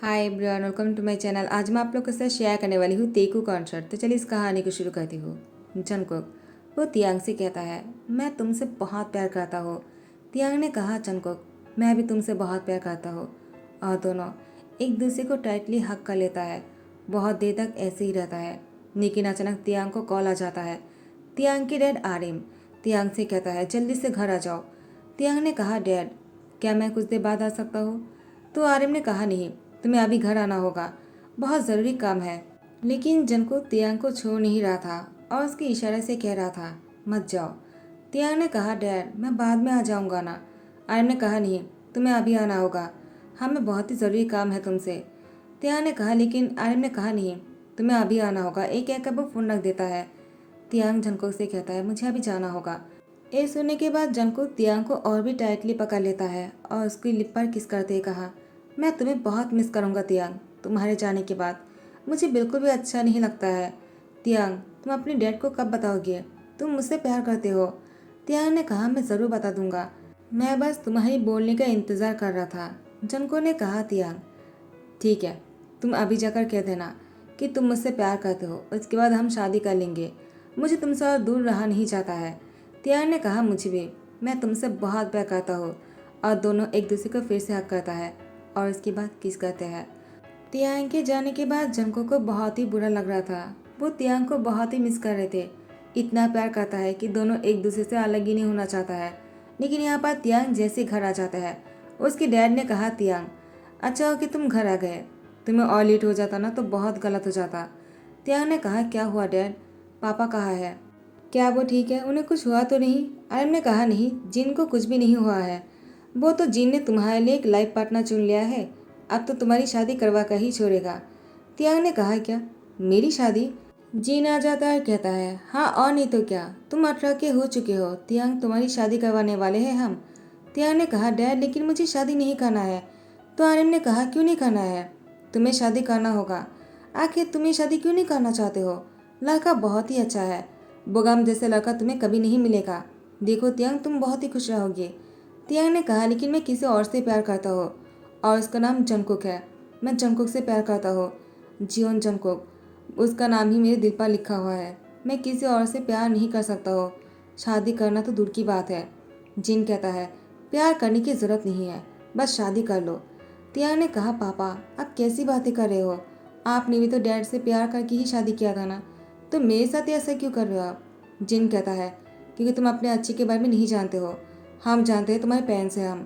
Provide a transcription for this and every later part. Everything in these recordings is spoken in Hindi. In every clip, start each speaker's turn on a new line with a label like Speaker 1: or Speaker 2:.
Speaker 1: Hi everyone, welcome to my channel. आज मैं आप लोग के साथ शेयर करने वाली हूँ तेकू कॉन्सर्ट। तो चलिए इस कहानी को शुरू करती हूँ। जंगकुक वो तियांग से कहता है, मैं तुमसे बहुत प्यार करता हूँ। तियांग ने कहा, जंगकुक मैं भी तुमसे बहुत प्यार करता हूँ। और दोनों एक दूसरे को टाइटली हक कर लेता है। बहुत देर तक ऐसे ही रहता है, लेकिन अचानक तियांग को कॉल आ जाता है। तियांग के डैड आरिम तियांग से कहता है, जल्दी से घर आ जाओ। तियांग ने कहा, डैड क्या मैं कुछ देर बाद आ सकता हूँ? तो आरिम ने कहा, नहीं, तुम्हें अभी घर आना होगा, बहुत ज़रूरी काम है। लेकिन जंगकुक तियांग को छोड़ नहीं रहा था और उसके इशारे से कह रहा था, मत जाओ। तियांग ने कहा, डैड मैं बाद में आ जाऊंगा ना। आर्यन ने कहा, नहीं, तुम्हें अभी आना होगा, हमें बहुत ही ज़रूरी काम है तुमसे। तियांग ने कहा, लेकिन आर्यन ने कहा, नहीं, तुम्हें अभी आना होगा। एक कहकर वो फ़ोन रख देता है। तियांग जंगकुक से कहता है, मुझे अभी जाना होगा। ये सुनने के बाद जंगकुक तियांग को और भी टाइटली पकड़ लेता है और उसकी लिप पर किस करते ही कहा, मैं तुम्हें बहुत मिस करूंगा तियांग। तुम्हारे जाने के बाद मुझे बिल्कुल भी अच्छा नहीं लगता है। तियांग तुम अपने डैड को कब बताओगे तुम मुझसे प्यार करते हो? तियांग ने कहा, मैं ज़रूर बता दूंगा, मैं बस तुम्हारी बोलने का इंतज़ार कर रहा था। जंगकुक ने कहा, तियांग ठीक है, तुम अभी जाकर कह देना कि तुम मुझसे प्यार करते हो, उसके बाद हम शादी कर लेंगे। मुझे तुमसे और दूर रहा नहीं जाता है। तियांग ने कहा, मुझे भी, मैं तुमसे बहुत प्यार करता हूँ। और दोनों एक दूसरे को फिर से हक करता है और उसके बाद किस करते हैं। तियांग के जाने के बाद जंगकुक को बहुत ही बुरा लग रहा था। वो तियांग को बहुत ही मिस कर रहे थे। इतना प्यार करता है कि दोनों एक दूसरे से अलग ही नहीं होना चाहता है। लेकिन यहाँ पर तियांग जैसे घर आ जाता है, उसके डैड ने कहा, तियांग अच्छा हो कि तुम घर आ गए, तुम्हें और लेट हो जाता ना तो बहुत गलत हो जाता। तियांग ने कहा, क्या हुआ डैड, पापा कहाँ है? क्या वो ठीक है, उन्हें कुछ हुआ तो नहीं? आर्यन ने कहा, नहीं, जिन को कुछ भी नहीं हुआ है। वो तो जिन ने तुम्हारे लिए एक लाइफ पार्टनर चुन लिया है, अब तो तुम्हारी शादी करवा कर ही छोड़ेगा। तियांग ने कहा, क्या मेरी शादी? जीन आ जाता है, कहता है, हाँ और नहीं तो क्या, तुम 18 के हो चुके हो तियांग, तुम्हारी शादी करवाने वाले हैं हम। तियांग ने कहा, डैड लेकिन मुझे शादी नहीं करना है। तो आर्यन ने कहा, क्यों नहीं करना है? तुम्हें शादी करना होगा। आखिर तुम्हें शादी क्यों नहीं करना चाहते हो? लड़का बहुत ही अच्छा है, बोगाम जैसे लड़का तुम्हें कभी नहीं मिलेगा। देखो तियांग, तुम बहुत ही खुश रहोगे। तियांग ने कहा, लेकिन मैं किसी और से प्यार करता हूँ और उसका नाम जंगकुक है। मैं जंगकुक से प्यार करता हूँ, जियोन जंगकुक, उसका नाम ही मेरे दिल पर लिखा हुआ है। मैं किसी और से प्यार नहीं कर सकता हो, शादी करना तो दूर की बात है। जिन कहता है, प्यार करने की ज़रूरत नहीं है, बस शादी कर लो। तियांग ने कहा, पापा आप कैसी बातें कर रहे हो? आपने भी तो डैड से प्यार करके ही शादी किया था ना, तो मेरे साथ ऐसा क्यों कर रहे हो आप? जिन कहता है, क्योंकि तुम अपने अच्छे के बारे में नहीं जानते हो, हम जानते हैं, तुम्हारे पेरेंट्स हैं हम।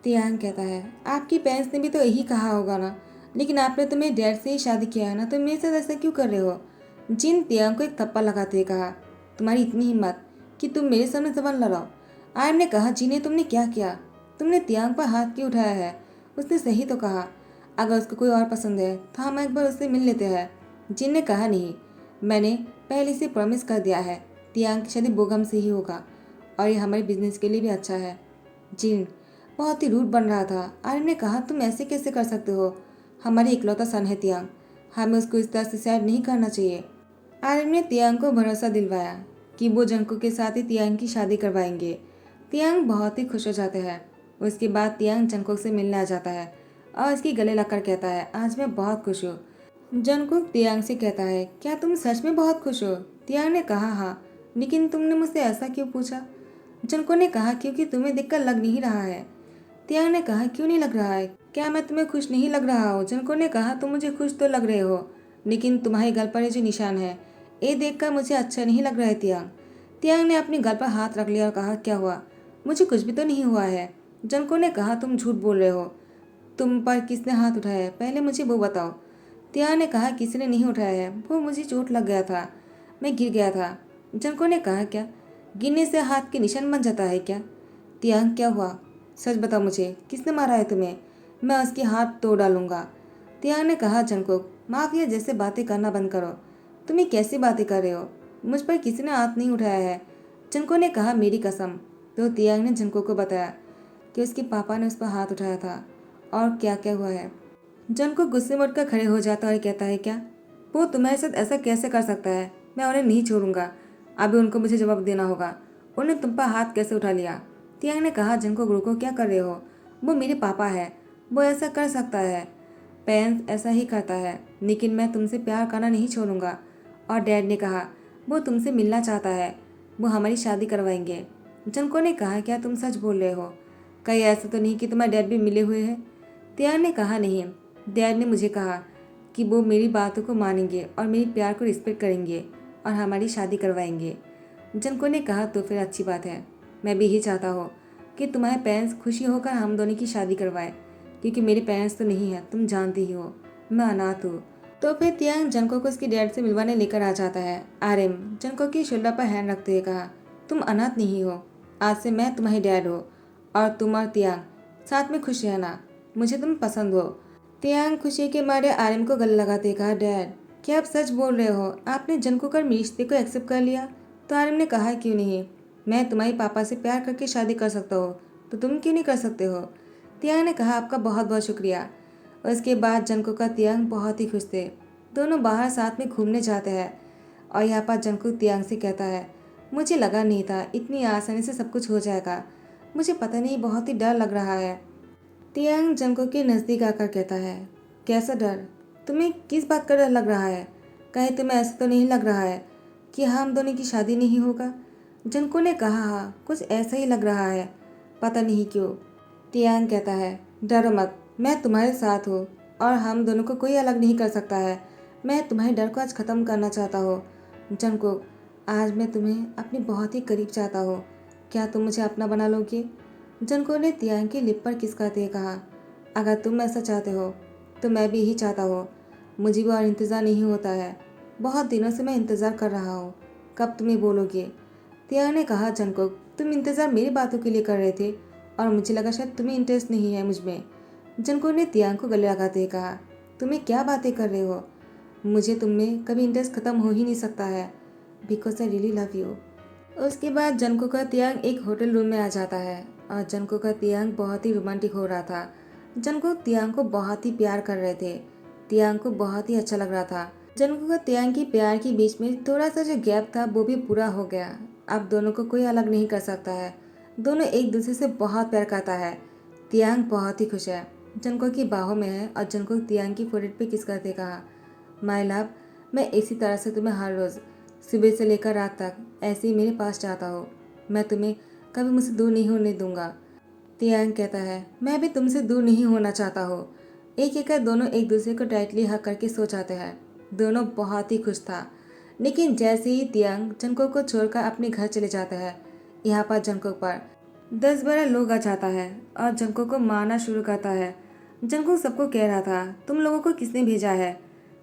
Speaker 1: तियांग कहता है, आपकी पेरेंट्स ने भी तो यही कहा होगा ना, लेकिन आपने तो मेरे डैड से ही शादी किया है ना, तो मेरे साथ ऐसा क्यों कर रहे हो? जिन तियांग को एक थप्पड़ लगाते हुए कहा, तुम्हारी इतनी हिम्मत कि तुम मेरे सामने जबान लड़ाओ? आर्यन ने कहा, जिन्हें तुमने क्या किया? तुमने तियांग पर हाथ क्यों उठाया है? उसने सही तो कहा, अगर उसको कोई और पसंद है तो हम एक बार उससे मिल लेते हैं। जिन ने कहा, नहीं, मैंने पहले से प्रॉमिस कर दिया है, तियांग की शादी बोगम से ही होगा और ये हमारे बिजनेस के लिए भी अच्छा है। जिन बहुत ही रूड बन रहा था। आर्यन ने कहा, तुम ऐसे कैसे कर सकते हो? हमारी इकलौता सन है तियांग, हमें उसको इस तरह से सैड नहीं करना चाहिए। आर्यन ने तियांग को भरोसा दिलवाया कि वो जंगकुक के साथ ही तियांग की शादी करवाएंगे। तियांग बहुत ही खुश हो जाते हैं। उसके बाद तियांग जंगकुक से मिलने आ जाता है और उसके गले लगकर कहता है, आज मैं बहुत खुश हूँ। जंगकुक तियांग से कहता है, क्या तुम सच में बहुत खुश हो? तियांग ने कहा, हाँ, लेकिन तुमने मुझसे ऐसा क्यों पूछा? जंगकुक ने कहा, क्योंकि तुम्हें देखकर लग नहीं रहा है। तियांग ने कहा, क्यों नहीं लग रहा है? क्या मैं तुम्हें खुश नहीं लग रहा हूँ? जंगकुक ने कहा, तुम मुझे खुश तो लग रहे हो, लेकिन तुम्हारे गल पर ये जो निशान है, ये देखकर मुझे अच्छा नहीं लग रहा है तियांग। तियांग ने अपने गल पर हाथ रख लिया और कहा, क्या हुआ? मुझे कुछ भी तो नहीं हुआ है। जंगकुक ने कहा, तुम झूठ बोल रहे हो, तुम पर किसने हाथ उठाया है, पहले मुझे वो बताओ। तियांग ने कहा, किसी ने नहीं उठाया है, वो मुझे चोट लग गया था, मैं गिर गया था। जंगकुक ने कहा, क्या गिरने से हाथ के निशान बन जाता है क्या? तियांग, क्या हुआ, सच बताओ मुझे, किसने मारा है तुम्हें? मैं उसके हाथ तोड़ डालूंगा। तियांग ने कहा, जंगकुक माफिया जैसे बातें करना बंद करो, तुम ये कैसी बातें कर रहे हो? मुझ पर किसी ने हाथ नहीं उठाया है। जंगकुक ने कहा, मेरी कसम। तो तियांग ने जंगकुक को बताया कि उसके पापा ने उस पर हाथ उठाया था और क्या क्या हुआ है। जंगकुक गुस्से में उठकर खड़े हो जाता है और कहता है, क्या वो तुम्हारे साथ ऐसा कैसे कर सकता है? मैं उन्हें नहीं छोड़ूंगा, अभी उनको मुझे जवाब देना होगा। उन्हें तुम पर हाथ कैसे उठा लिया? तियांग ने कहा, जंगकुक रुको, क्या कर रहे हो? वो मेरे पापा है, वो ऐसा कर सकता है। पेंस ऐसा ही करता है, लेकिन मैं तुमसे प्यार करना नहीं छोड़ूंगा। और डैड ने कहा, वो तुमसे मिलना चाहता है, वो हमारी शादी करवाएंगे। जनको ने कहा, क्या तुम सच बोल रहे हो? कहीं ऐसा तो नहीं कि तुम्हारे डैड भी मिले हुए हैं? त्याग ने कहा, नहीं, डैड ने मुझे कहा कि वो मेरी बातों को मानेंगे और मेरी प्यार को रिस्पेक्ट करेंगे और हमारी शादी करवाएंगे। जनको ने कहा, तो फिर अच्छी बात है। मैं भी यही चाहता हूँ कि तुम्हारे पेरेंट्स खुशी होकर हम दोनों की शादी करवाए, क्योंकि मेरे पेरेंट्स तो नहीं है, तुम जानती ही हो, मैं अनाथ हूँ। तो फिर तियांग जनको को उसके डैड से मिलवाने लेकर आ जाता है। आर्यन जनको की शोल्डर पर हैंड रखते हुए कहा, तुम अनाथ नहीं हो, आज से मैं तुम्हारी डैड हो और तुम और तियांग साथ में खुश रहना, मुझे तुम पसंद हो। तियांग खुशी के मारे आर्यन को गले लगाते कहा, डैड क्या आप सच बोल रहे हो? आपने जनको कर मेरे रिश्ते को एक्सेप्ट कर लिया? तो आर्यन ने कहा, क्यों नहीं, मैं तुम्हारे पापा से प्यार करके शादी कर सकता हूँ, तो तुम क्यों नहीं कर सकते हो? तियांग ने कहा, आपका बहुत बहुत शुक्रिया। उसके बाद जनको का तियांग बहुत ही खुश थे। दोनों बाहर साथ में घूमने जाते हैं और यहाँ पर जनको तियांग से कहता है, मुझे लगा नहीं था इतनी आसानी से सब कुछ हो जाएगा, मुझे पता नहीं बहुत ही डर लग रहा है। तियांग जनको के नज़दीक आकर कहता है, कैसा डर? तुम्हें किस बात का डर लग रहा है? कहीं तुम्हें ऐसा तो नहीं लग रहा है कि हम दोनों की शादी नहीं होगा? जनको ने कहा, हाँ कुछ ऐसा ही लग रहा है, पता नहीं क्यों। तियांग कहता है, डरो मत, मैं तुम्हारे साथ हूँ और हम दोनों को कोई अलग नहीं कर सकता है। मैं तुम्हारे डर को आज ख़त्म करना चाहता हूँ। जनको, आज मैं तुम्हें अपनी बहुत ही करीब चाहता हूँ, क्या तुम मुझे अपना बना लोगे? जनको ने तियांग की लिप पर किस करते कहा, अगर तुम ऐसा चाहते हो तो मैं भी यही चाहता हूँ। मुझे भी और इंतज़ार नहीं होता है, बहुत दिनों से मैं इंतज़ार कर रहा हूँ, कब तुम्हें बोलोगे? तियांग ने कहा, जनको तुम इंतज़ार मेरी बातों के लिए कर रहे थे और मुझे लगा शायद तुम्हें इंटरेस्ट नहीं है मुझ में। जनको ने तियांग को गले लगाते हुए कहा, तुम्हें क्या बातें कर रहे हो? मुझे तुम में कभी इंटरेस्ट खत्म हो ही नहीं सकता है, because I really love you. उसके बाद जनको का तियांग एक होटल रूम में आ जाता है और जनको का तियांग बहुत ही रोमांटिक हो रहा था। जनको तियांग को बहुत ही प्यार कर रहे थे, तियांग को बहुत ही अच्छा लग रहा था। जनको का तियांग की प्यार के बीच में थोड़ा सा जो गैप था वो भी पूरा हो गया। अब दोनों को कोई अलग नहीं कर सकता है, दोनों एक दूसरे से बहुत प्यार करता है। तियांग बहुत ही खुश है, जनको की बाहों में है और जनको तियांग की फोrehead पे किस करते कहा, माय लव, मैं इसी तरह से तुम्हें हर रोज़ सुबह से लेकर रात तक ऐसे ही मेरे पास चाहता हूँ, मैं तुम्हें कभी मुझसे दूर नहीं होने दूंगा। तियांग कहता है, मैं भी तुमसे दूर नहीं होना चाहता हूँ। एक एक कर दोनों एक दूसरे को टाइटली हक करके सो जाते हैं। दोनों बहुत ही खुश था। लेकिन जैसे ही तियांग जनको को छोड़कर अपने घर चले जाता है, यहाँ पर जनको पर 10-12 लोग आ जाता है और जनको को मारना शुरू करता है। जनको सबको कह रहा था, तुम लोगों को किसने भेजा है?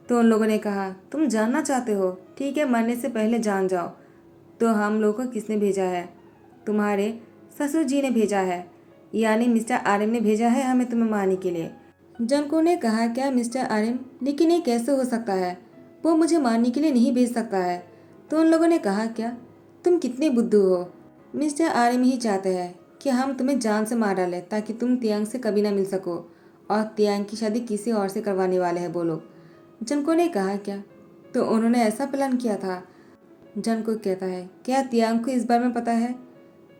Speaker 1: तो उन लोगों ने कहा, तुम जानना चाहते हो, ठीक है, मरने से पहले जान जाओ। तो हम लोगों को किसने भेजा है? तुम्हारे ससुर जी ने भेजा है, यानी मिस्टर आर्यन ने भेजा है हमें तुम्हें मारने के लिए। जनको ने कहा, क्या मिस्टर आर्यन? लेकिन ये कैसे हो सकता है, वो मुझे मारने के लिए नहीं भेज सकता है। तो उन लोगों ने कहा, क्या तुम कितने बुद्धू हो, मिस्टर आर्यन ही चाहते हैं कि हम तुम्हें जान से मार डालें ताकि तुम तियांग से कभी ना मिल सको, और तियांग की शादी किसी और से करवाने वाले हैं वो लोग। जनको ने कहा, क्या तो उन्होंने ऐसा प्लान किया था? जनको कहता है, क्या तियांग को इस बारे में पता है?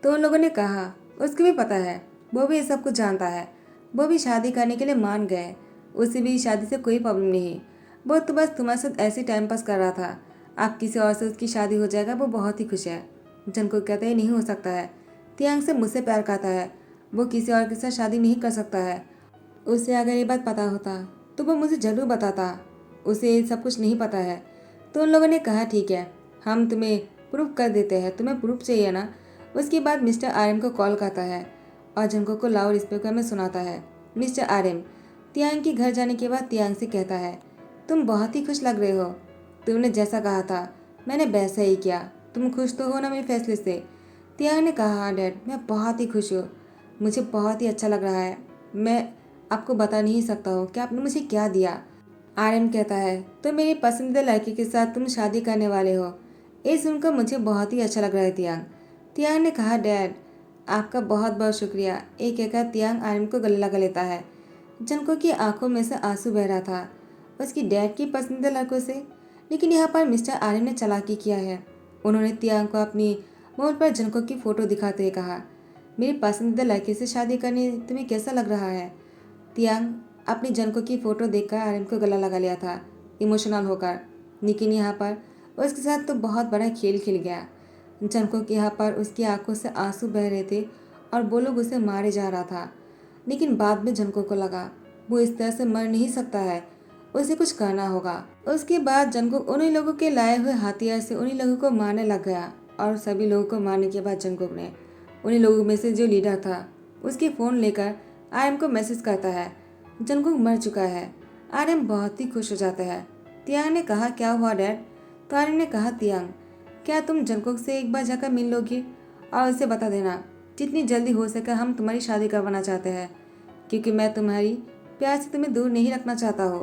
Speaker 1: तो उन लोगों ने कहा, उसको भी पता है, वो भी ये सब कुछ जानता है, वो भी शादी करने के लिए मान गए, उसे भी शादी से कोई प्रॉब्लम नहीं, वो तो बस तुम्हारे साथ ऐसे टाइम पास कर रहा था, अब किसी और से उसकी शादी हो जाएगा, वो बहुत ही खुश है। जनको कहता है, नहीं हो सकता है, तियांग से मुझसे प्यार करता है, वो किसी और के साथ शादी नहीं कर सकता है। उसे अगर ये बात पता होता तो वो मुझे ज़रूर बताता, उसे ये सब कुछ नहीं पता है। तो उन लोगों ने कहा, ठीक है, हम तुम्हें प्रूफ कर देते हैं, तुम्हें प्रूफ चाहिए ना? उसके बाद मिस्टर आर्यन को कॉल करता है और जनको को लाउड स्पीकर में सुनाता है, मिस्टर आर्यन। तियांग के घर जाने के बाद तियांग से कहता है, तुम बहुत ही खुश लग रहे हो, तुमने जैसा कहा था मैंने वैसा ही किया, तुम खुश तो हो ना मेरे फैसले से? तियांग ने कहा, हाँ डैड, मैं बहुत ही खुश हूँ, मुझे बहुत ही अच्छा लग रहा है, मैं आपको बता नहीं सकता हूँ कि आपने मुझे क्या दिया। आर्यन कहता है, तो मेरी पसंदीदा लड़की के साथ तुम शादी करने वाले हो, ये सुनकर मुझे बहुत ही अच्छा लग रहा है तियांग। तियांग ने कहा, डैड आपका बहुत बहुत शुक्रिया। एक कहकर तियांग आर्यन को गले लगा लेता है। जनको की आंखों में से आंसू बह रहा था उसकी डैड की पसंदीदा लड़कों से। लेकिन यहाँ पर मिस्टर आर्यन ने चालाकी किया है, उन्होंने तियांग को अपनी मोबाइल पर जनको की फ़ोटो दिखाते हुए कहा, मेरी पसंदीदा लड़के से शादी करने तुम्हें कैसा लग रहा है? तियांग अपनी जनको की फ़ोटो देखकर आर्यन को गला लगा लिया था इमोशनल होकर। लेकिन यहाँ पर उसके साथ तो बहुत बड़ा खेल खेल गया। जनको के यहाँ पर उसकी आंखों से आंसू बह रहे थे और वो लोग उसे मारे जा रहा था। लेकिन बाद में जनको को लगा वो इस तरह से मर नहीं सकता है, उसे कुछ करना होगा। उसके बाद जंगकुक उन्हीं लोगों के लाए हुए हथियार से उन्हीं लोगों को मारने लग गया और सभी लोगों को मारने के बाद जंगकुक ने उन्हीं लोगों में से जो लीडर था उसके फ़ोन लेकर आर्यन को मैसेज करता है जंगकुक मर चुका है। आर्यन बहुत ही खुश हो जाता है। तियांग ने कहा क्या हुआ डैड? तो आर्यन ने कहा तियांग क्या तुम जंगकुक से एक बार जाकर मिल लोगे और उसे बता देना जितनी जल्दी हो सके हम तुम्हारी शादी करवाना चाहते हैं, क्योंकि मैं तुम्हारी प्यार से तुम्हें दूर नहीं रखना चाहता हो।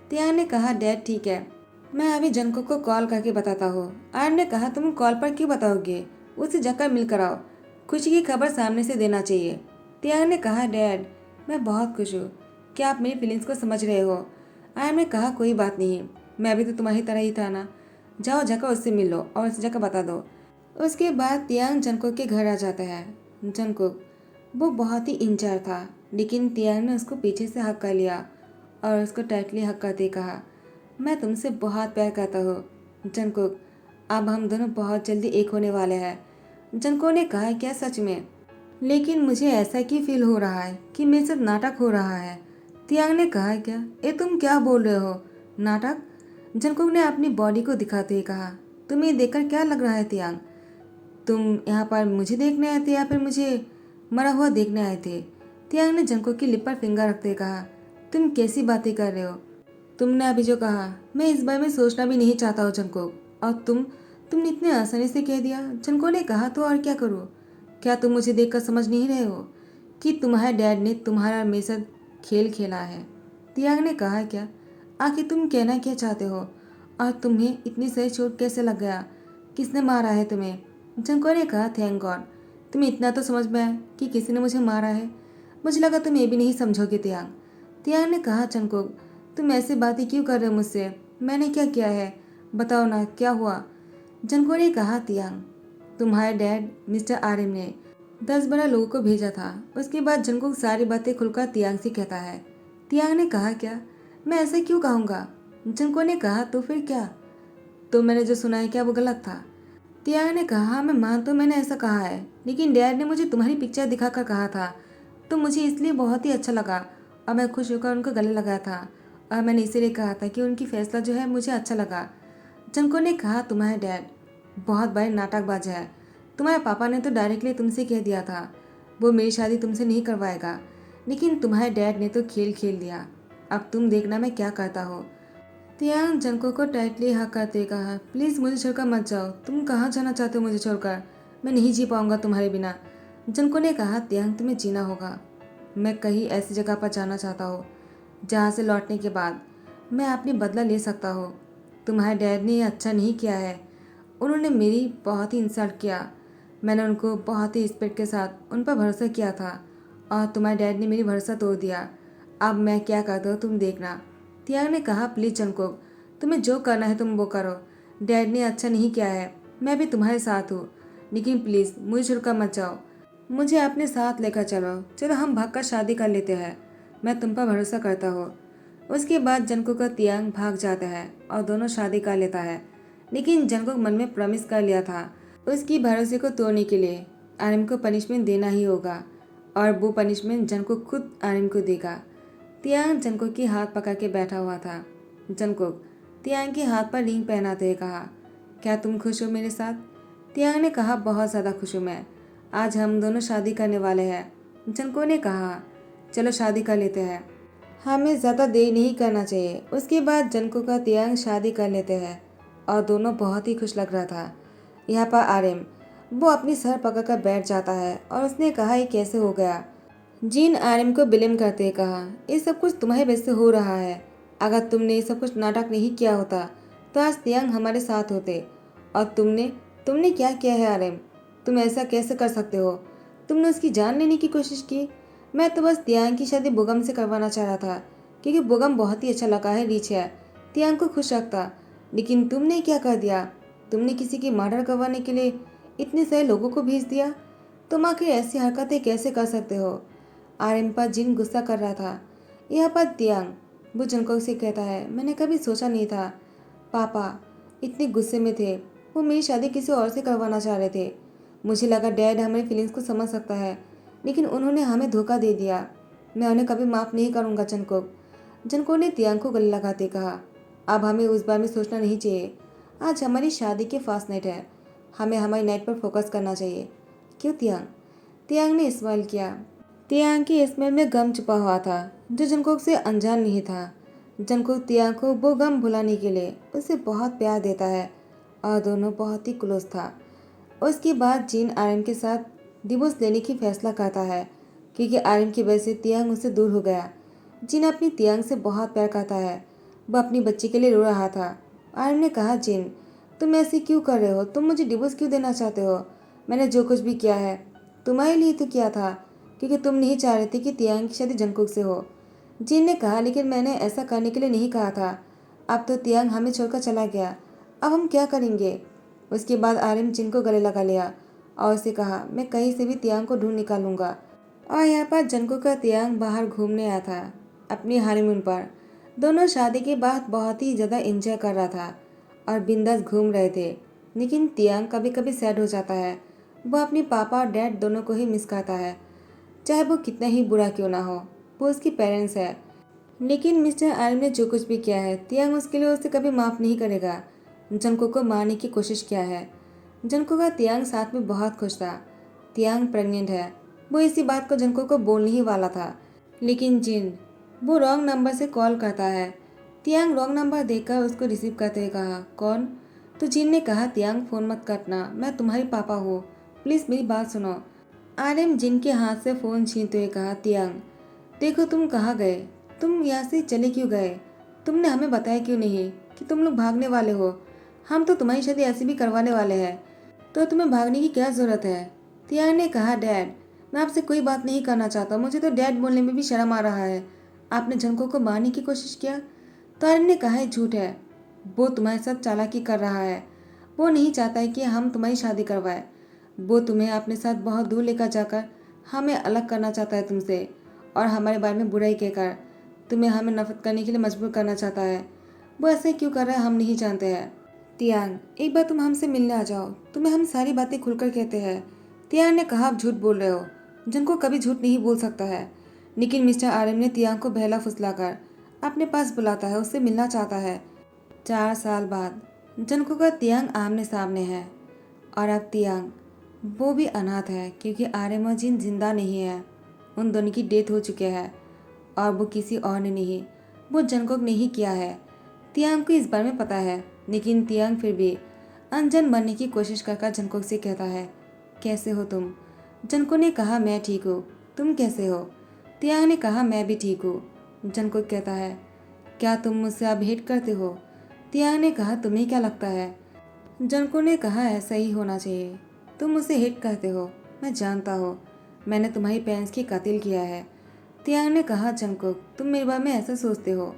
Speaker 1: तियांग ने कहा डैड ठीक है, मैं अभी जंगकुक को कॉल करके बताता हूँ। आर्यन ने कहा तुम कॉल पर क्यों बताओगे, उसे जाकर मिल कर आओ, खुशी की खबर सामने से देना चाहिए। तियांग ने कहा डैड मैं बहुत खुश हूँ, क्या आप मेरी फीलिंग्स को समझ रहे हो? आर्यन ने कहा कोई बात नहीं, मैं भी तो तुम्हारी तरह ही था ना, जाओ जाकर उससे मिल लो और उसे जाकर बता दो। उसके बाद तियांग जंगकुक के घर आ जाता है। जंगकुक वो बहुत ही इंचार था, लेकिन तियांग ने उसको पीछे से हक कर लिया और उसको टाइटली हक करते कहा मैं तुमसे बहुत प्यार करता हूँ जंगकुक, अब हम दोनों बहुत जल्दी एक होने वाले हैं। जंगकुक ने कहा क्या सच में? लेकिन मुझे ऐसा क्यों फील हो रहा है कि मेरे साथ नाटक हो रहा है। तियांग ने कहा क्या ये तुम क्या बोल रहे हो, नाटक? जंगकुक ने अपनी बॉडी को दिखाते हुए कहा तुम्हें देखकर क्या लग रहा है तियांग? तुम यहाँ पर मुझे देखने आए थे या फिर मुझे मरा हुआ देखने आए थे? तियांग ने जंगकुक की लिप पर फिंगर रखते हुए कहा तुम कैसी बातें कर रहे हो? तुमने अभी जो कहा मैं इस बारे में सोचना भी नहीं चाहता हूँ जंगकुक, और तुमने इतने आसानी से कह दिया। जंगकुक ने कहा तो और क्या करूँ? क्या तुम मुझे देखकर समझ नहीं रहे हो कि तुम्हारे डैड ने तुम्हारा मेरे साथ खेल खेला है? तियांग ने कहा क्या आखिर तुम कहना क्या चाहते हो, और तुम्हें इतनी सही चोट कैसे लग गया, किसने मारा है तुम्हें? जंगकुक ने कहा थैंक गॉड तुम्हें इतना तो समझ में आया कि किसी ने मुझे मारा है, मुझे लगा तुम ये भी नहीं समझोगे तियांग। तियांग ने कहा जंगकुक तुम ऐसी बातें क्यों कर रहे हो मुझसे, मैंने क्या किया है, बताओ ना क्या हुआ? जंगकुक ने कहा तियांग तुम्हारे डैड मिस्टर आर्यन ने 10-12 लोगों को भेजा था। उसके बाद जंगकुक सारी बातें खुलकर तियांग से कहता है। तियांग ने कहा क्या मैं ऐसा क्यों कहूँगा? जंगकुक ने कहा तो फिर क्या, तो मैंने जो सुना है क्या वो गलत था? तियांग ने कहा हाँ मैं मानता हूँ मैंने ऐसा कहा है, लेकिन डैड ने मुझे तुम्हारी पिक्चर दिखाकर कहा था तो मुझे इसलिए बहुत ही अच्छा लगा और मैं खुश होकर उनको गले लगाया था, और मैंने इसीलिए कहा था कि उनकी फैसला जो है मुझे अच्छा लगा। जंगकुक ने कहा तुम्हारे डैड बहुत बड़े नाटकबाज है, तुम्हारे पापा ने तो डायरेक्टली तुमसे कह दिया था वो मेरी शादी तुमसे नहीं करवाएगा, लेकिन तुम्हारे डैड ने तो खेल खेल दिया, अब तुम देखना मैं क्या करता हो। तियांग जंगकुक को टाइटली हक करते कहा प्लीज़ मुझे छोड़कर मत जाओ, तुम कहाँ जाना चाहते हो मुझे छोड़कर, मैं नहीं जी पाऊंगा तुम्हारे बिना। जंगकुक ने कहा तियांग तुम्हें जीना होगा, मैं कहीं ऐसी जगह पर जाना चाहता हूँ जहाँ से लौटने के बाद मैं अपनी बदला ले सकता हूँ। तुम्हारे डैड ने ये अच्छा नहीं किया है, उन्होंने मेरी बहुत ही इंसल्ट किया, मैंने उनको बहुत ही रिस्पेक्ट के साथ उन पर भरोसा किया था और तुम्हारे डैड ने मेरी भरोसा तोड़ दिया, अब मैं क्या करता हूँ तुम देखना। तियांग ने कहा प्लीज़ जंगकुक तुम्हें जो करना है तुम वो करो, डैड ने अच्छा नहीं किया है, मैं भी तुम्हारे साथ हूँ, लेकिन प्लीज़ मुझे छोड़कर मत जाओ, मुझे अपने साथ लेकर चलो, चलो हम भागकर शादी कर लेते हैं, मैं तुम पर भरोसा करता हूँ। उसके बाद जंगकुक का तियांग भाग जाता है और दोनों शादी कर लेता है, लेकिन जंगकुक मन में प्रॉमिस कर लिया था उसकी भरोसे को तोड़ने के लिए आर्यन को पनिशमेंट देना ही होगा, और वो पनिशमेंट जंगकुक खुद आर्यन को देगा। तियांग जंगकुक की हाथ पकड़ के बैठा हुआ था। जंगकुक तियांग के हाथ पर रिंग पहनाते हुए कहा क्या तुम खुश हो मेरे साथ? तियांग ने कहा बहुत ज़्यादा खुश हूँ मैं, आज हम दोनों शादी करने वाले हैं। जंगकुक ने कहा चलो शादी कर लेते हैं, हमें ज़्यादा देर नहीं करना चाहिए। उसके बाद जंगकुक का तियांग शादी कर लेते हैं और दोनों बहुत ही खुश लग रहा था। यहाँ पर आर्यन वो अपनी सर पकड़ कर बैठ जाता है और उसने कहा ये कैसे हो गया? जीन आर्यन को ब्लेम करते हुए कहा ये सब कुछ तुम्हारी वजह से हो रहा है, अगर तुमने ये सब कुछ नाटक नहीं किया होता तो आज तियांग हमारे साथ होते, और तुमने तुमने क्या किया है आर्यन, तुम ऐसा कैसे कर सकते हो? तुमने उसकी जान लेने की कोशिश की। मैं तो बस तियांग की शादी बुगम से करवाना चाह रहा था, क्योंकि बुगम बहुत ही अच्छा लगा है, रिच है, तियांग को खुश रखता, लेकिन तुमने क्या कर दिया? तुमने किसी की मर्डर करवाने के लिए इतने सारे लोगों को भेज दिया, तुम आखिर ऐसी हरकतें कैसे कर सकते हो? आर्यन पर जिन गुस्सा कर रहा था। यह पर तियांग वो जंगकोक से कहता है, मैंने कभी सोचा नहीं था पापा इतने गुस्से में थे। वो मेरी शादी किसी और से करवाना चाह रहे थे। मुझे लगा डैड हमारी फीलिंग्स को समझ सकता है, लेकिन उन्होंने हमें धोखा दे दिया। मैं उन्हें कभी माफ़ नहीं करूँगा जंगकोक। जंगकोक ने तियांग को गले लगाते कहा, अब हमें उस बारे में सोचना नहीं चाहिए। आज हमारी शादी के फास्ट नाइट है, हमें हमारी नाइट पर फोकस करना चाहिए। क्यों तियांग? तियांग ने स्माइल किया। तियांग की स्माइल में गम छुपा हुआ था जो जंगकोक से अनजान नहीं था। जंगकोक तियांग को वो गम भुलाने के लिए उसे बहुत प्यार देता है और दोनों बहुत ही क्लोज था। उसके बाद जिन आर्यन के साथ डिवोर्स लेने की फैसला करता है क्योंकि आर्यन की वजह से तियांग उससे दूर हो गया। जिन अपनी तियांग से बहुत प्यार करता है, वह अपनी बच्ची के लिए रो रहा था। आर्यन ने कहा, जिन तुम ऐसे क्यों कर रहे हो? तुम मुझे डिवोर्स क्यों देना चाहते हो? मैंने जो कुछ भी किया है तुम्हारे लिए तो किया था, क्योंकि तुम नहीं चाह रहे थे कि तियांग की शादी जंगकुक से हो। जिन ने कहा, लेकिन मैंने ऐसा करने के लिए नहीं कहा था। अब तो तियांग हमें छोड़कर चला गया, अब हम क्या करेंगे? उसके बाद आर्यन जिन को गले लगा लिया और उसे कहा, मैं कहीं से भी तियांग को ढूंढ निकालूंगा। और यहाँ पर जंगकुक का तियांग बाहर घूमने आया था अपनी हनीमून पर। दोनों शादी के बाद बहुत ही ज़्यादा एंजॉय कर रहा था और बिंदास घूम रहे थे। लेकिन तियांग कभी कभी सैड हो जाता है। वह अपने पापा और डैड दोनों को ही मिस करता है, चाहे वो कितना ही बुरा क्यों ना हो। वो उसकी पेरेंट्स है। लेकिन मिस्टर आर्यन ने जो कुछ भी किया है, तियांग उसके लिए उसे कभी माफ़ नहीं करेगा। जंगकुक को मारने की कोशिश किया है। जंगकुक का तियांग साथ में बहुत खुश था। तियांग प्रेग्नेंट है। वो इसी बात को जंगकुक को बोलने ही वाला था, लेकिन जिन वो रॉन्ग नंबर से कॉल करता है। तियांग रॉन्ग नंबर देखकर उसको रिसीव करते हुए कहा, कौन? तो जिन ने कहा, तियांग फ़ोन मत काटना, मैं तुम्हारी पापा हूँ, प्लीज़ मेरी बात सुनो। आर्यन जिन के हाथ से फ़ोन छीनते हुए कहा, तियांग देखो तुम कहाँ गए? तुम यहाँ से चले क्यों गए? तुमने हमें बताया क्यों नहीं कि तुम लोग भागने वाले हो? हम तो तुम्हारी शादी ऐसे भी करवाने वाले हैं, तो तुम्हें भागने की क्या ज़रूरत है? तियांग ने कहा, डैड मैं आपसे कोई बात नहीं करना चाहता, मुझे तो डैड बोलने में भी शर्म आ रहा है। आपने जंगकुक को मारने की कोशिश किया? तो आर्यन ने कहा, झूठ है, वो तुम्हारे साथ चालाकी कर रहा है। वो नहीं चाहता है कि हम तुम्हारी शादी करवाए। वो तुम्हें अपने साथ बहुत दूर लेकर जाकर हमें अलग करना चाहता है तुमसे, और हमारे बारे में बुराई कहकर तुम्हें हमें नफरत करने के लिए मजबूर करना चाहता है। वो ऐसे क्यों कर रहा है हम नहीं जानते हैं। तियांग एक बार तुम हमसे मिलने आ जाओ, तुम्हें हम सारी बातें खुलकर कहते हैं। तियांग ने कहा, आप झूठ बोल रहे हो, जिनको कभी झूठ नहीं बोल सकता है। लेकिन मिस्टर आर्यन ने तियांग को बहला फुसलाकर अपने पास बुलाता है, उससे मिलना चाहता है। 4 साल बाद जंगकुक का तियांग आमने सामने है, और अब तियांग वो भी अनाथ है क्योंकि आर्यन और जिन जिंदा नहीं है। उन दोनों की डेथ हो चुकी है और वो किसी और ने नहीं, वो जंगकुक ने ही किया है। तियांग को इस बारे में पता है, लेकिन तियांग फिर भी अनजान बनने की कोशिश कर जंगकुक से कहता है, कैसे हो तुम? जंगकुक ने कहा, मैं ठीक हूँ, तुम कैसे हो? तियांग ने कहा, मैं भी ठीक हूँ। जंगकुक कहता है, क्या तुम मुझसे अब हेट करते हो? तियांग ने कहा, तुम्हें क्या लगता है? जंगकुक ने कहा, ऐसा ही होना चाहिए। तुम मुझसे हेट करते हो, मैं जानता हूँ, मैंने तुम्हारी पेरेंट्स की कत्ल किया है। तियांग ने कहा, जंगकुक तुम मेरे बारे में ऐसा सोचते हो?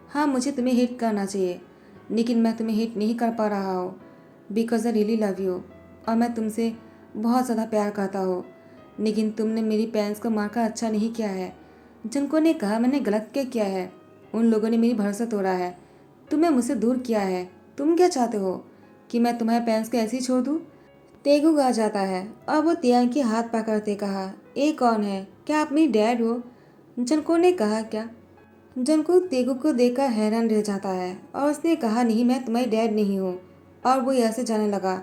Speaker 1: हाँ, मुझे तुम्हें हिट करना चाहिए, लेकिन मैं तुम्हें हिट नहीं कर पा रहा हूँ because I really love you, और मैं तुमसे बहुत ज़्यादा प्यार करता हूँ। लेकिन तुमने मेरी पेरेंट्स को मारकर अच्छा नहीं किया है। जंगकुक ने कहा, मैंने गलत क्या किया है? उन लोगों ने मेरी भरोसा तोड़ा है, तुम्हें मुझसे दूर किया है। तुम क्या चाहते हो कि मैं तुम्हारे पेरेंट्स को ऐसे ही छोड़ दूँ? तेगुक आ जाता है और वो तियांग के हाथ पकड़ते कहा, ये कौन है? क्या आप मेरी डैड हो? जंगकुक ने कहा, क्या? जंगकुक तेगुक को देखकर हैरान रह जाता है और उसने कहा, नहीं, मैं तुम्हारी डैड नहीं हूँ, और वो यहाँ से जाने लगा।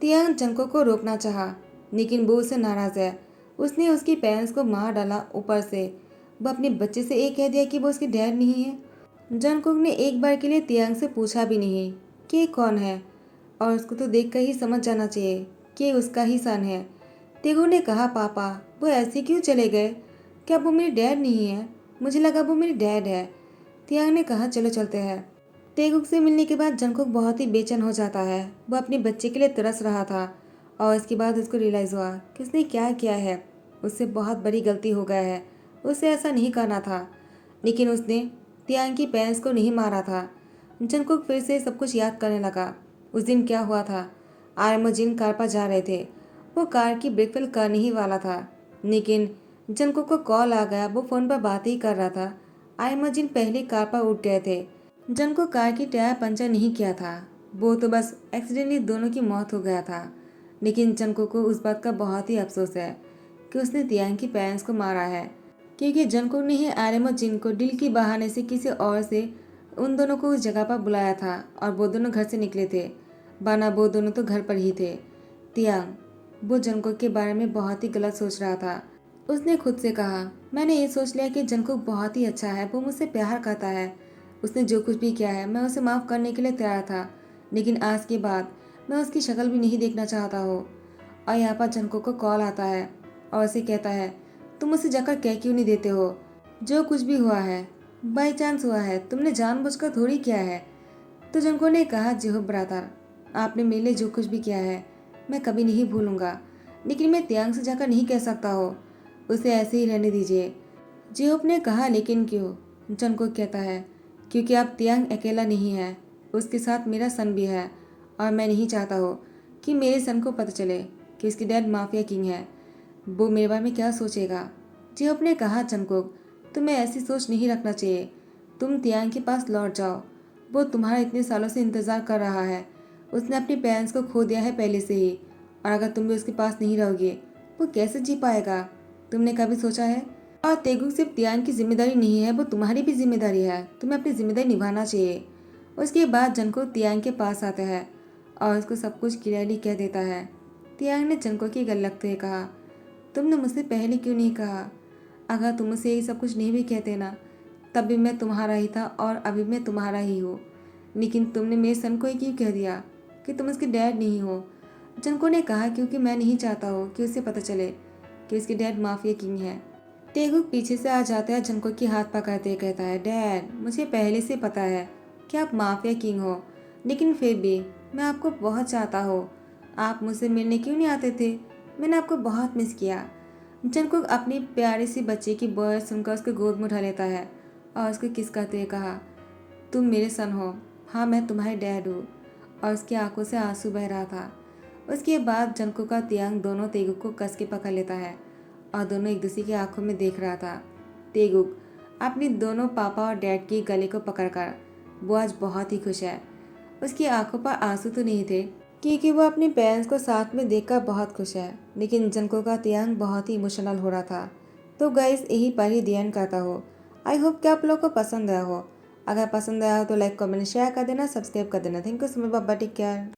Speaker 1: तियांग जंगकुक को रोकना चाहा, लेकिन वो उससे नाराज़ है। उसने उसकी पेरेंट्स को मार डाला, ऊपर से वो अपने बच्चे से ये कह दिया कि वो उसकी डैड नहीं है। जंगकुक ने एक बार के लिए तियांग से पूछा भी नहीं कि ये कौन है, और उसको तो देखकर ही समझ जाना चाहिए कि उसका ही सन है। तेगुक ने कहा, पापा वो ऐसे क्यों चले गए? क्या वो मेरी डैड नहीं है? मुझे लगा वो मेरी डैड है। तियांग ने कहा, चलो चलते हैं। तेगुक से मिलने के बाद जंगकुक बहुत ही बेचैन हो जाता है। वो अपने बच्चे के लिए तरस रहा था, और इसके बाद उसको रियलाइज़ हुआ कि उसने क्या किया है। उससे बहुत बड़ी गलती हो गया है, उसे ऐसा नहीं करना था। लेकिन उसने तियांग की पेरेंट्स को नहीं मारा था। जंगकुक फिर से सब कुछ याद करने लगा। उस दिन क्या हुआ था। आर्यन और जिन कार पर जा रहे थे। वो कार की ब्रेक फेल करने ही वाला था, लेकिन जंगकुक को कॉल आ गया। वो फ़ोन पर बात ही कर रहा था आई इमेजिन पहले कार पर उठ गए थे। जन को कार की टायर पंचर नहीं किया था, वो तो बस एक्सीडेंटली दोनों की मौत हो गया था। लेकिन जनको को उस बात का बहुत ही अफसोस है कि उसने तियांग की पेरेंट्स को मारा है, क्योंकि जनको ने ही आर्यम और जिन को डील के बहाने से किसी और से उन दोनों को उस जगह पर बुलाया था और वो दोनों घर से निकले थे, वरना वो दोनों तो घर पर ही थे। तियांग वो जंगकुक के बारे में बहुत ही गलत सोच रहा था। उसने खुद से कहा, मैंने ये सोच लिया कि जंगकुक बहुत ही अच्छा है, वो मुझसे प्यार करता है, उसने जो कुछ भी किया है मैं उसे माफ़ करने के लिए तैयार था, लेकिन आज के बाद मैं उसकी शक्ल भी नहीं देखना चाहता हो। और यहाँ पर जंगकुक को कॉल आता है और उसे कहता है, तुम मुझसे जाकर कह क्यों नहीं देते हो, जो कुछ भी हुआ है बाई चांस हुआ है, तुमने जानबूझकर थोड़ी किया है। तो जंगकुक ने कहा, जी हो ब्रदर, आपने मेरे लिए जो कुछ भी किया है मैं कभी नहीं भूलूंगा, लेकिन मैं तियांग से जाकर नहीं कह सकता हो, उसे ऐसे ही रहने दीजिए। जिहोप ने कहा, लेकिन क्यों? जंगकुक कहता है, क्योंकि अब तियांग अकेला नहीं है, उसके साथ मेरा सन भी है, और मैं नहीं चाहता हो कि मेरे सन को पता चले कि उसकी डैड माफिया किंग है, वो मेरे बारे में क्या सोचेगा। जिहोप ने कहा, जंगकुक तुम्हें ऐसी सोच नहीं रखना चाहिए, तुम तियांग के पास लौट जाओ, वो तुम्हारा इतने सालों से इंतज़ार कर रहा है, उसने अपने पेरेंट्स को खो दिया है पहले से ही, और अगर तुम भी उसके पास नहीं रहोगे वो कैसे जी पाएगा, तुमने कभी सोचा है? और तेगुक सिर्फ तियांग की जिम्मेदारी नहीं है, वो तुम्हारी भी जिम्मेदारी है, तुम्हें अपनी जिम्मेदारी निभाना चाहिए। उसके बाद जनको तियांग के पास आता है और उसको सब कुछ क्लियरली कह देता है। तियांग ने जनको की गल लगते हुए कहा, तुमने मुझसे पहले क्यों नहीं कहा? अगर तुम मुझसे ये सब कुछ नहीं भी कहते ना, तब भी मैं तुम्हारा ही था और अभी मैं तुम्हारा ही हूँ, लेकिन तुमने मेरे सन को ही क्यों कह दिया कि तुम उसके डैड नहीं हो? जनको ने कहा, क्योंकि मैं नहीं चाहता हो कि उसे पता चले कि उसके डैड माफिया किंग है। तेगुक पीछे से आ जाता है, जनको की हाथ पकड़ते हुए कहता है, डैड मुझे पहले से पता है कि आप माफिया किंग हो, लेकिन फिर भी मैं आपको बहुत चाहता हूँ, आप मुझसे मिलने क्यों नहीं आते थे? मैंने आपको बहुत मिस किया। जंकुक अपनी प्यारी सी बच्चे की वर्ड सुनकर उसके गोद में उठा लेता है और उसको किस करते हुए कहा, तुम मेरे सन हो, हाँ मैं तुम्हारे डैड हूँ। और उसकी आंखों से आंसू बह रहा था। उसके बाद जंकुक का तियांग दोनों तेगुक को कस के पकड़ लेता है और दोनों एक दूसरे की आंखों में देख रहा था। तेगुक अपनी दोनों पापा और डैड की गले को पकड़कर वो आज बहुत ही खुश है। उसकी आंखों पर आंसू तो नहीं थे, क्योंकि वो अपने पेरेंट्स को साथ में देखकर बहुत खुश है, लेकिन जंको का तियांग बहुत ही इमोशनल हो रहा था। तो गाइस यही पर ही ध्यान करता हो। आई होप कि आप लोगों को पसंद आया हो। अगर पसंद आया हो तो लाइक कमेंट शेयर कर देना, सब्सक्राइब कर देना। Thank you so much, bye, take care.